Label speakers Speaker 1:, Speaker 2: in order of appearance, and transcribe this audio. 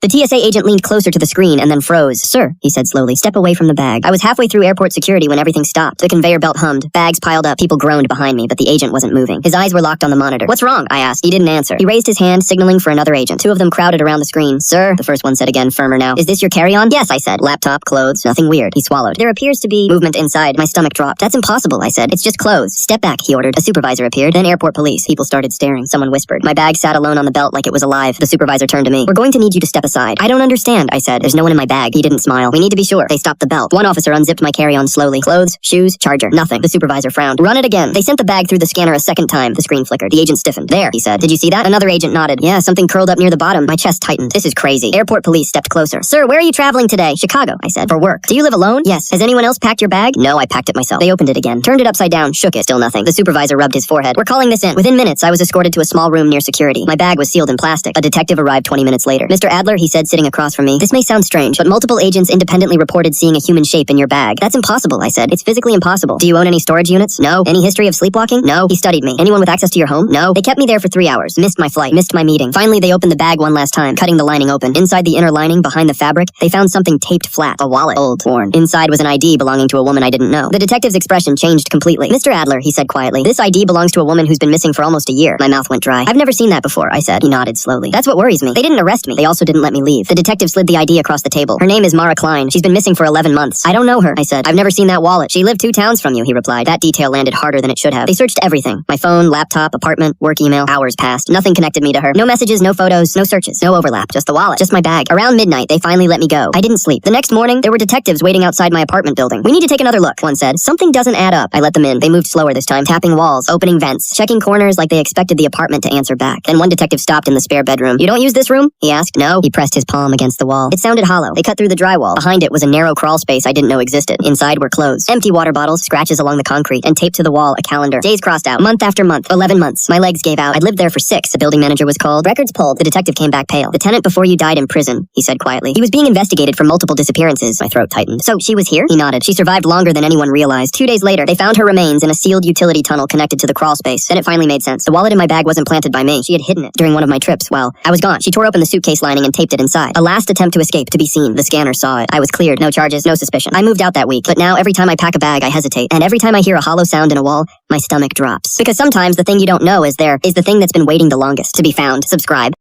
Speaker 1: The TSA agent leaned closer to the screen and then froze. Sir, he said slowly, step away from the bag. I was halfway through airport security when everything stopped. The conveyor belt hummed. Bags piled up. People groaned behind me, but the agent wasn't moving. His eyes were locked on the monitor. What's wrong? I asked. He didn't answer. He raised his hand, signaling for another agent. Two of them crowded around the screen. Sir, the first one said again, firmer now. Is this your carry-on? Yes, I said. Laptop, clothes, nothing weird. He swallowed. There appears to be movement inside. My stomach dropped. That's impossible, I said. It's just clothes. Step back, he ordered. A supervisor appeared. Then airport police. People started staring. Someone whispered. My bag sat alone on the belt like it was alive. The supervisor turned to me. We're going to need you to step aside. I don't understand, I said. There's no one in my bag. He didn't smile. We need to be sure. They stopped the belt. One officer unzipped my carry-on slowly. Clothes, shoes, charger. Nothing. The supervisor frowned. Run it again. They sent the bag through the scanner a second time. The screen flickered. The agent stiffened. There, he said. Did you see that? Another agent nodded. Yeah, something curled up near the bottom. My chest tightened. This is crazy. Airport police stepped closer. Sir, where are you traveling today? Chicago, I said. For work. Do you live alone? Yes. Has anyone else packed your bag? No, I packed it myself. They opened it again. Turned it upside down. Shook it. Still nothing. The supervisor rubbed his forehead. We're calling this in. Within minutes, I was escorted to a small room near security. My bag was sealed in plastic. A detective arrived 20 minutes later. Mr. Adler, he said, sitting across from me. This may sound strange, but multiple agents independently reported seeing a human shape in your bag. That's impossible, I said. It's physically impossible. Do you own any storage units? No. Any history of sleepwalking? No. He studied me. Anyone with access to your home? No. They kept me there for 3 hours. Missed my flight. Missed my meeting. Finally, they opened the bag one last time, cutting the lining open. Inside the inner lining, behind the fabric, they found something taped flat. A wallet. Old. Worn. Inside was an ID belonging to a woman I didn't know. The detective's expression changed completely. Mr. Adler, he said quietly, this ID belongs to a woman who's been missing for almost a year. My mouth went dry. I've never seen that before, I said. He nodded slowly. That's what worries me. They didn't arrest me. They also didn't let me leave. The detective slid the ID across the table. Her name is Mara Klein. She's been missing for 11 months. I don't know her, I said. I've never seen that wallet. She lived 2 towns from you, he replied. That detail landed harder than it should have. They searched everything. My phone, laptop, apartment, work email. Hours passed. Nothing connected me to her. No messages, no photos, no searches, no overlap. Just the wallet. Just my bag. Around midnight, they finally let me go. I didn't sleep. The next morning, there were detectives waiting outside my apartment building. We need to take another look, one said. Something doesn't add up. I let them in. They moved slower this time, tapping walls, opening vents, checking corners like they expected the apartment to answer back. Then one detective stopped in the spare bedroom. You don't use this room? He asked. No. He pressed his palm against the wall. It sounded hollow. They cut through the drywall. Behind it was a narrow crawl space I didn't know existed. Inside were clothes, empty water bottles, scratches along the concrete, and taped to the wall a calendar. Days crossed out. Month after month. 11 months. My legs gave out. I'd lived there for 6. The building manager was called. Records pulled. The detective came back pale. The tenant before you died in prison, he said quietly. He was being investigated for multiple disappearances. My throat tightened. So she was here? He nodded. She survived longer than anyone realized. 2 days later, they found her remains in a sealed utility tunnel connected to the crawl space. Then it finally made sense. The wallet in my bag wasn't planted by me. She had hidden it during one of my trips. Well, I was gone. She tore open the suitcase lining and taped it inside. A last attempt to escape, to be seen. The scanner saw it. I was cleared. No charges, no suspicion. I moved out that week, but now every time I pack a bag, I hesitate. And every time I hear a hollow sound in a wall, my stomach drops. Because sometimes the thing you don't know is there is the thing that's been waiting the longest to be found. Subscribe.